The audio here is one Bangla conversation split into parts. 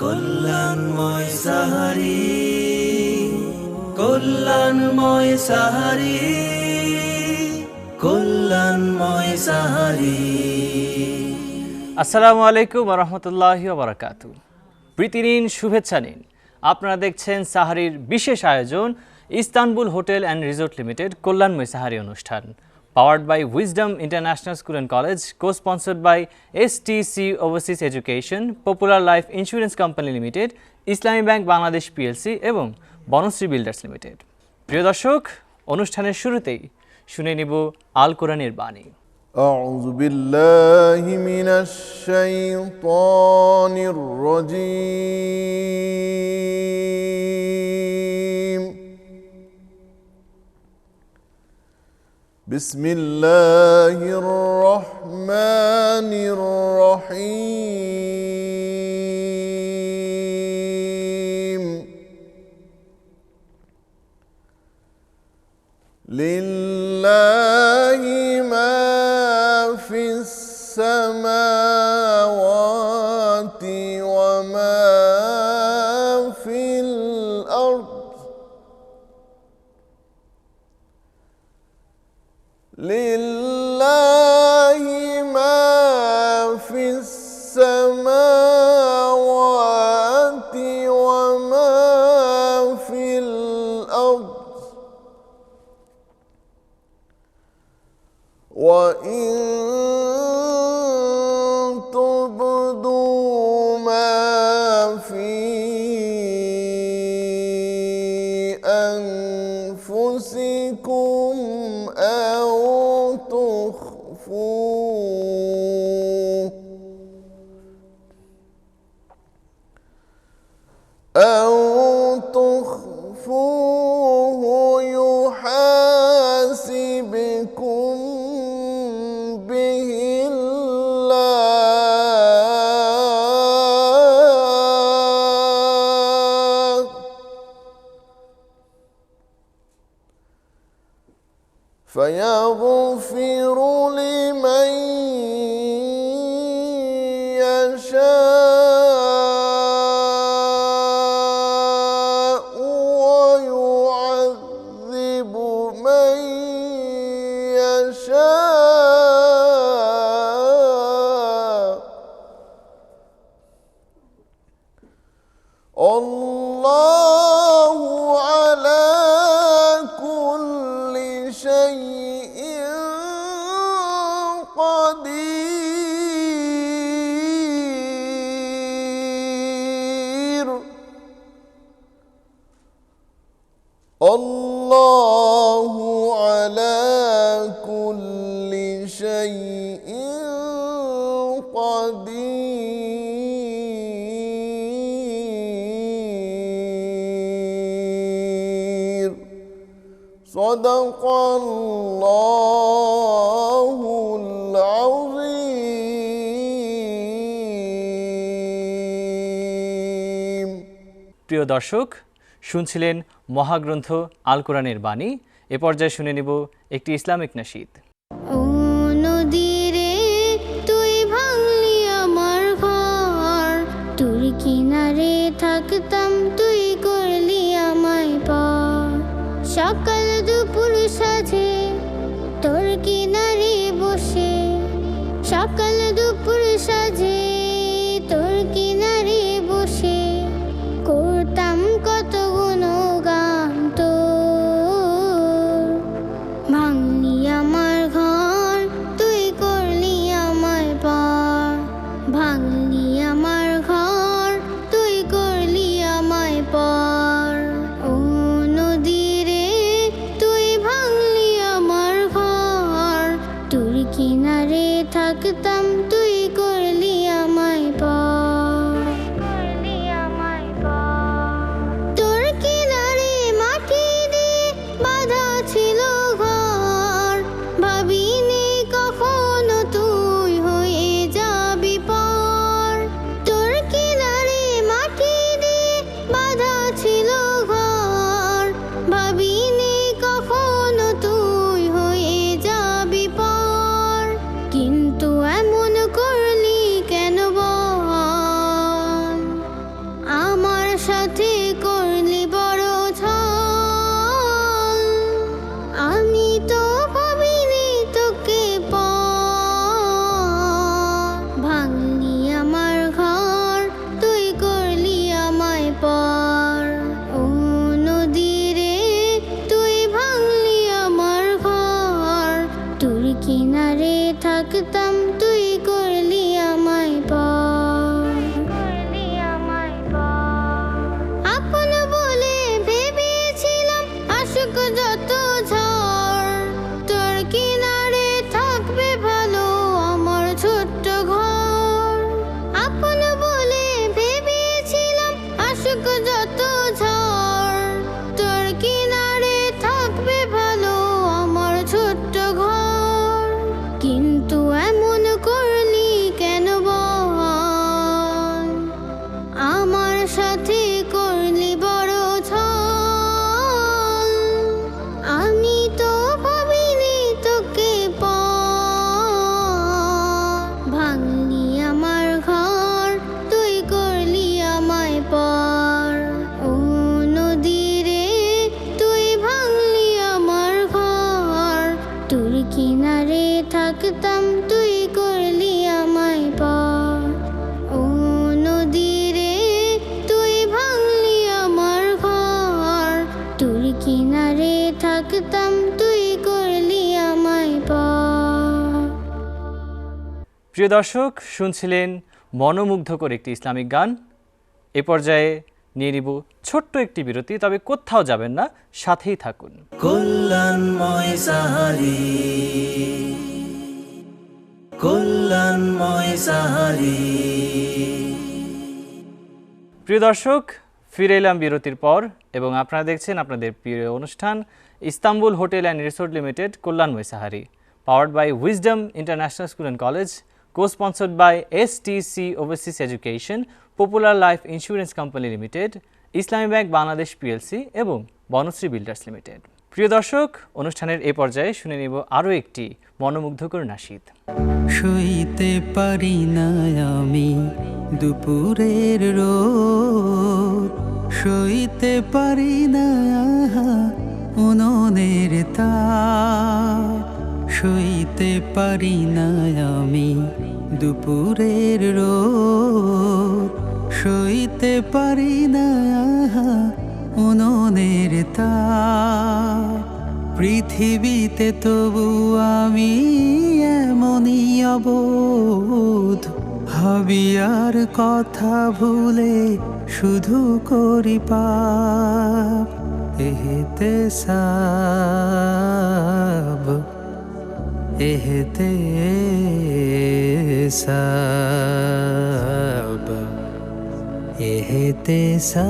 কল্যাণময় সাহারি, কল্যাণময় সাহারি, কল্যাণময় সাহারি। আসসালামু আলাইকুম ওয়া রাহমাতুল্লাহি ওয়া বারাকাতুহু। প্রীতি নিন, শুভেচ্ছা নিন। আপনারা দেখছেন সাহারির বিশেষ আয়োজন Istanbul hotel and resort limited কল্যাণময় সাহারি অনুষ্ঠান, powered by wisdom international school and college, co-sponsored by STC overseas education, popular life insurance company limited, Islami bank Bangladesh PLC এবং বনশ্রী বিল্ডার্স লিমিটেড। প্রিয় দর্শক, অনুষ্ঠানের শুরুতেই শুনে নিব আল কোরআনের বাণী। أعوذ بالله من الشيطان الرجيم. بسم الله الرحمن الرحيم. لله ما في السماوات وما في الأرض. لله ما في السماوات وما في الأرض. وإن تبدوا ما في أنفسكم أو تخفوه يحاسبكم به الله فيغفر لمن يشاء ويعذب من يشاء. الله على كل شيء قدير. الله على كل شيء قدير. صدق الله العظيم. প্রিয় দর্শক, শুনছিলেন মহাগ্রন্থ আল কোরআনের বাণী। এ পর্যায়ে শুনে নিব একটি ইসলামিক নাশিদ। ও নদীরে তুই ভাঙলি আমার ঘর, তোর কিনারে থাকতাম তুই করলি আমায় পর। সকাল দুপুর সাজে তোর কিনারে বসে, সকাল দুপুর সাজে তোর কিনারে বসে করতাম কত গুণগান তোর। ভাঙলি আমার ঘর তুই করলি আমায় পার, ভাঙলি আমার ঘর তুই করলি আমায় পার। ও নদীরে তুই ভাঙলি আমার ঘর, তোর কিনারে থাকতাম সাথে করলি বড় ছল, আমি তো ভাবিনি তোকে ভাঙলি আমার ঘর, তুই করলি আমায় পর। ও নদী রে তুই ভাঙলি আমার ঘর, তোর কিনারে থাকতাম তুই করলি আমায় পর। আপন বলে ভেবেছিলাম আশুক যত ঝড়, তোর কিনারে থাকবে ভালো আমার ছোট্ট ঘর। আপন বলে ভেবেছিলাম আশুক যত ঝড়, তোর কিনারে থাকবে ভালো আমার ছোট্ট ঘর। কিন্তু এমন করলি কেন বল, আমার সাথে করলি বড় ছল, আমি তো ভাবিনি তোকে ভাঙলি আমার ঘর, তুই করলি আমায় পর। ও নদী রে তুই ভাঙলি আমার ঘর, তোর কিনারে থাকতাম তুই করলি আমায় পর। ও নদী রে তুই ভাঙলি আমার ঘর, তোর কিনারে থাকতাম তুই করলি আমায় পর। প্রিয় দর্শক, শুনছিলেন মনোমুগ্ধকর একটি ইসলামিক গান। এ পর্যায়ে নিয়ে নিব ছোট্ট একটি বিরতি, তবে কোথাও যাবেন না, সাথেই থাকুন। কল্যাণময় সাহারি, কল্যাণময় সাহারি। প্রিয় দর্শক, ফিরে এলাম বিরতির পর এবং আপনারা দেখছেন আপনাদের প্রিয় অনুষ্ঠান Istanbul hotel and resort limited কল্যাণময় সাহারি, powered by wisdom international school and college, co-sponsored by STC Overseas Education, Popular Life Insurance Company Limited, Islami bank Bangladesh PLC এবং বনশ্রী বিল্ডার্স লিমিটেড। প্রিয় দর্শক, অনুষ্ঠানের এই পর্যায়ে শুনে নিব আরও একটি মনোমুগ্ধকর নাশিদ। সইতে পারি না আমি দুপুরের রোদ, সইতে পারি না উনুনের তাপ, সইতে পারি না আমি দুপুরের রোদ, সইতে পারি না উনুনের তাপ। পৃথিবীতে তবু আমি এমনই অবোধ, ভাবি আর কথা ভুলে শুধু করি পাপ। এহেতে সাব, এহেতে সাব, এহেতে সাব,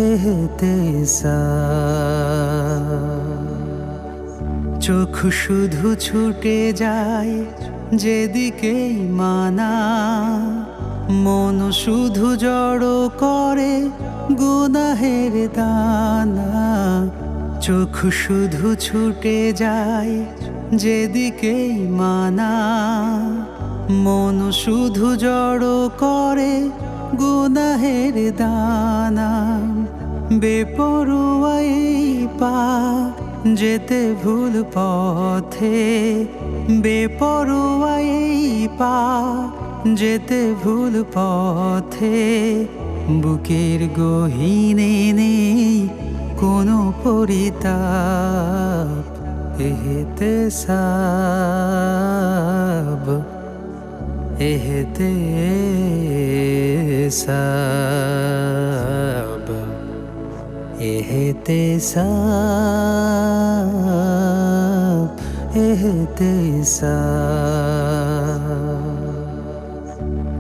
এহেতে সাব। চোখ শুধু ছুটে যায় যেদিকেই মানা, মন শুধু জড়ো করে গুনাহের দানা। চোখ শুধু ছুটে যায় যেদিকেই মানা, মন শুধু জড়ো করে গুনাহের দানা। বেপরোয়াই পা যেতে ভুল পথে, বেপরোয়াই পা যেতে ভুল পথে। বুকের গহীনে নেই কোনো পরিতাপ। এহেতে সাব, এহেতে সাব, এহেতে সাব, এহেতে সাব।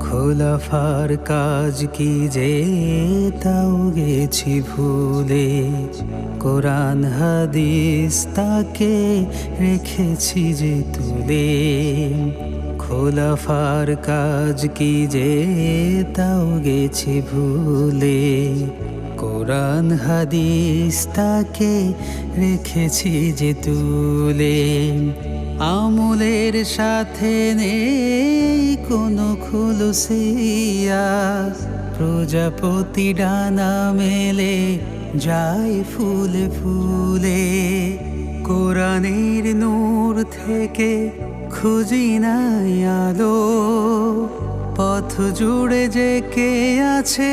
খোলাফার কাজ কি যে তাও গেছি ভুলে, কোরআন হাদিস তাকে রেখেছি যে তুলে। খোলাফার কাজ কি যে তাও গেছি ভুলে, কোরআন হাদিস তাকে রেখেছি যে তুলে। আমলের সাথে নেই কোনো খুলুসিয়া, প্রজাপতি ডানা মেলে যায় ফুলে ফুলে। কোরআনের নূর থেকে খুঁজি নাই আলো, পথ জুড়ে যে কে আছে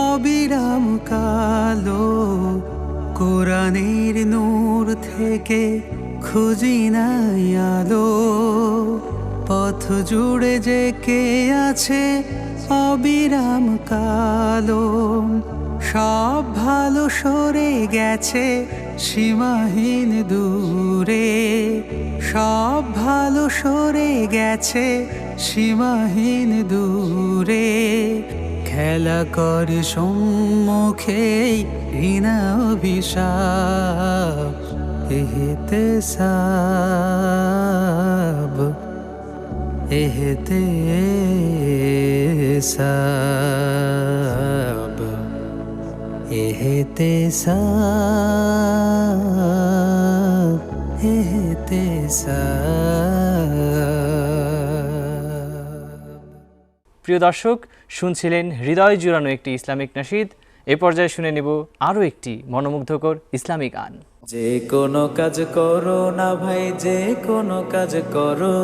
অবিরাম কালো। কোরআনের নূর থেকে খুঁজি নাই আলো, পথ জুড়ে যে কে আছে অবিরাম কালো। সব ভালো সরে গেছে সীমাহীন দূরে, সব ভালো সরে গেছে সীমাহীন দূরে। খেলা করে সম্মুখে ঘৃণা অভিশাপ, এহতেসাব এহতেসাব এহতেসাব এহতেসাব। প্রিয় দর্শক, শুনছিলেন হৃদয় জুড়ানো একটি ইসলামিক নাশিদ। এ পর্যায়ে শুনে নেব আরও একটি মনোমুগ্ধকর ইসলামী গান। যে কোনো কাজ করো না ভাই, যে কোনো কাজ করো,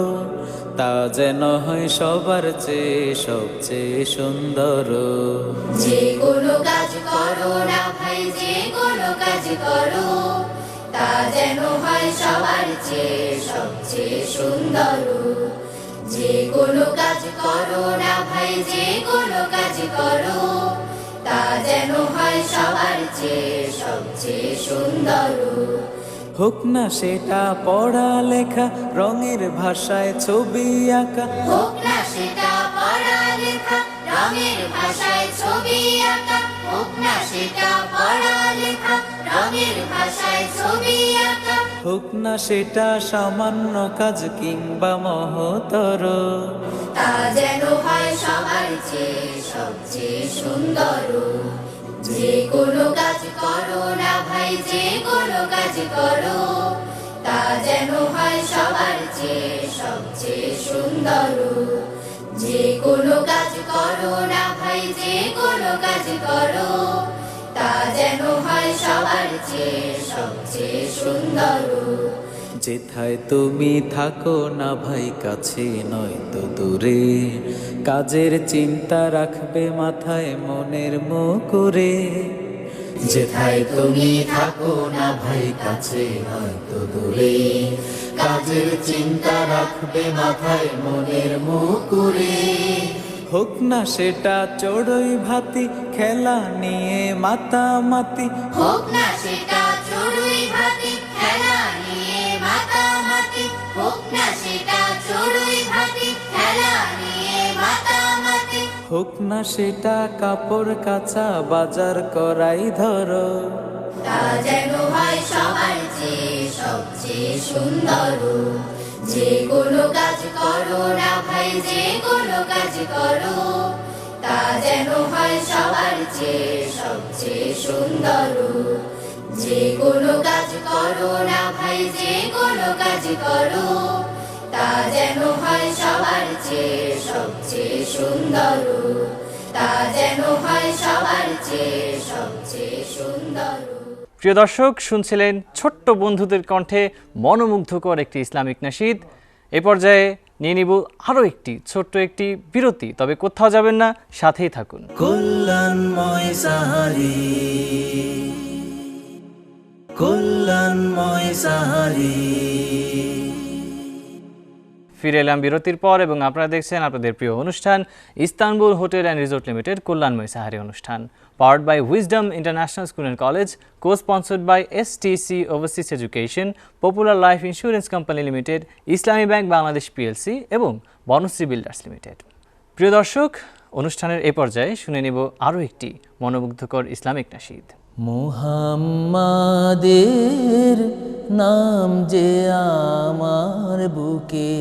তা যেন হয় সবার চেয়ে সবচেয়ে সুন্দর। যে কোনো কাজ করো না ভাই, যে কোনো কাজ করো, তা যেন হয় সবার চেয়ে সবচেয়ে সুন্দর। যে কোনো কাজ করো না ভাই, যে কোনো কাজ করো, তা যেন হয় সবার চেয়ে সবচেয়ে সুন্দর। হোক না সেটা পড়া লেখা, রঙের ভাষায় ছবি আঁকা, হোক না সেটা পড়ালেখা, রঙের ভাষায় ছবি আঁকা, হোক না সেটা পড়ালেখা, রঙের ভাষায় ছবি আঁকা। হোক না সেটা সামান্য কাজ কিংবা মহতর, তা যেন হয় সবার চেয়ে সবচেয়ে সুন্দর। যে কোনো কাজ করো না ভাই, যে কোনো কাজ করো, তা যেন হয় সবার চেয়ে সবচেয়ে সুন্দর। যে কোনো কাজ করো না ভাই, যে কোনো কাজ করো, তা যেন হয় সবার চেয়ে সবচেয়ে সুন্দর। যেথায় তুমি থাকো না ভাই, কাছে নয়তো দূরে, কাজের চিন্তা রাখবে মাথায় মনের মুকুরে। যেথায় তুমি থাকো না ভাই, কাছে নয়তো দূরে, কাজের চিন্তা রাখবে মাথায় মনের মুকুরে। হোক না সেটা চড়ুই ভাতি, খেলা নিয়ে মাতামাতি, হোক না সেটা চড়ুই ভাতি, খেলা নিয়ে মাতামাতি, হোক না সেটা চড়ুই ভাতি, খেলা নিয়ে মাতামাতি। হোক না সেটা কাপড় কাচা, বাজার করাই ধরো, তা যেন হয় সবার চেয়ে সবচেয়ে সুন্দর। যে কোনো কাজ করো না ভাই, যে কোনো কাজ করো, তা যেন হয় সবার চেয়ে সবচেয়ে সুন্দর। যে কোনো কাজ করো না ভাই, যে কোনো কাজ করো, তা যেন হয় সবার চেয়ে সবচেয়ে সুন্দর। তা যেন হয় সবার চেয়ে সবচেয়ে সুন্দর। প্রিয় দর্শক, শুনছিলেন ছোট্ট বন্ধুদের কণ্ঠে মনোমুগ্ধকর একটি ইসলামিক নাশিদ। এ পর্যায়ে নিয়ে নিব আরও একটি ছোট্ট একটি বিরতি। তবে কোথাও যাবেন না, সাথেই থাকুন। কল্যাণময় সাহারি, কল্যাণময় সাহারি। ফিরে এলাম বিরতির পর এবং আপনারা দেখছেন আপনাদের প্রিয় অনুষ্ঠান Istanbul hotel and resort limited কল্যাণময় সাহারি অনুষ্ঠান, powered by Wisdom International School and College, co-sponsored by STC Overseas Education, Popular Life Insurance Company Limited, Islami Bank Bangladesh PLC এবং বনশ্রী বিল্ডার্স লিমিটেড। প্রিয় দর্শক, অনুষ্ঠানের এ পর্যায়ে শুনে নিব আরও একটি মনোমুগ্ধকর ইসলামিক নাশিদ। মুহাম্মাদের নাম যে আমার বুকে,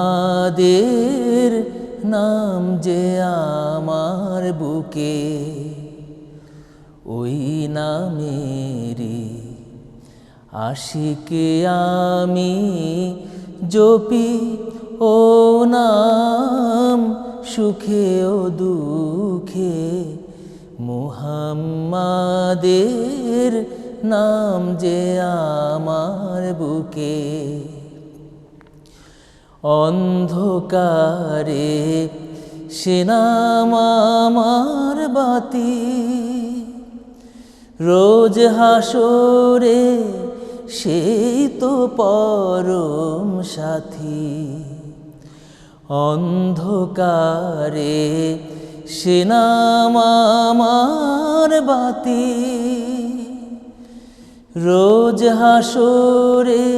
মুহাম্মাদের নাম যে আমার বুকে, ওই নামেরই আশিকে আমি জপি ও নাম সুখে ও দুঃখে মুহাম্মাদের নাম যে আমার বুকে অন্ধকারে সে নাম আমার বাতি রোজ হাসরে সেই তো পরম সাথী অন্ধকারে সে নাম আমার বাতি রোজ হাসরে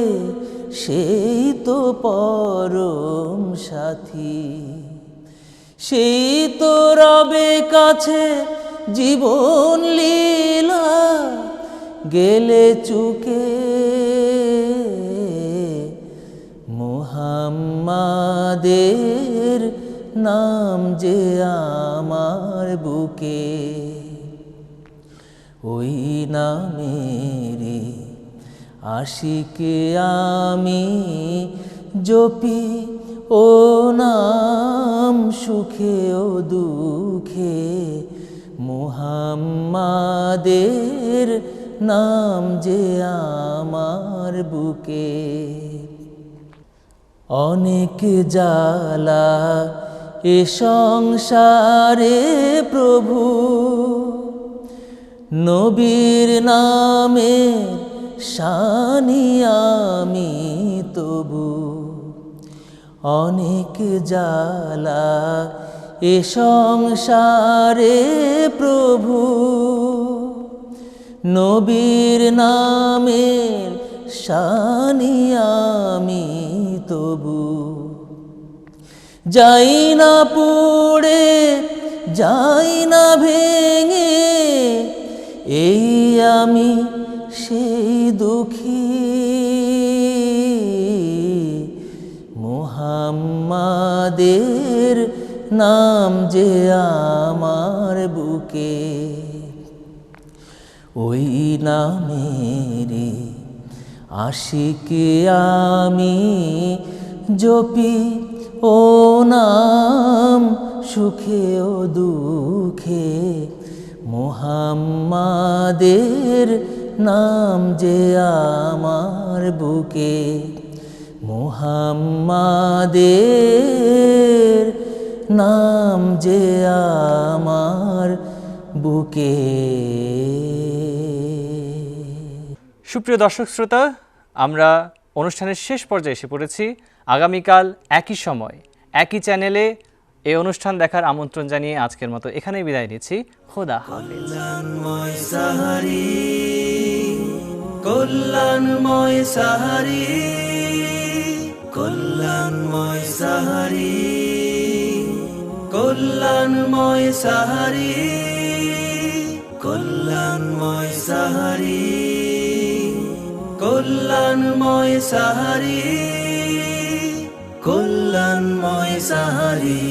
সেই তো পরম সাথী সেই তো রবে কাছে জীবন লীলা গেলে চুকে মুহাম্মাদের নাম যে আমার বুকে ওই নামেরে আশিকে আমি জপি ও নাম সুখে ও দুঃখে মুহাম্মাদের নাম যে আমার বুকে অনেক জ্বালা এ সংসারে প্রভু নবীর নামে শানি আমি তবু অনেক জ্বালা এ সংসারে প্রভু নবীর নামের শানি আমি তবু যাই না পুড়ে যাই না ভেঙে এই আমি সেই দুঃখী মুহাম্মাদের নাম যে আমার বুকে ওই নামেরে আশিকে আমি জপি ও নাম সুখে ও দুঃখে মুহাম্মাদের নাম যে আমার বুকে মুহাম্মাদের নাম যে আমার বুকে। সুপ্রিয় দর্শক শ্রোতা, আমরা অনুষ্ঠানের শেষ পর্যায়ে এসে পড়েছি। আগামীকাল একই সময় একই চ্যানেলে এই অনুষ্ঠান দেখার আমন্ত্রণ জানিয়ে আজকের মতো এখানেই বিদায় নিচ্ছি। খোদা হাফেজ। কল্যাণময় সাহারি, কল্যাণময় সাহারি, কল্যাণময় সাহারি, কল্যাণময় সাহারি, কল্যাণময় সাহারি, কল্যাণময় সাহারি।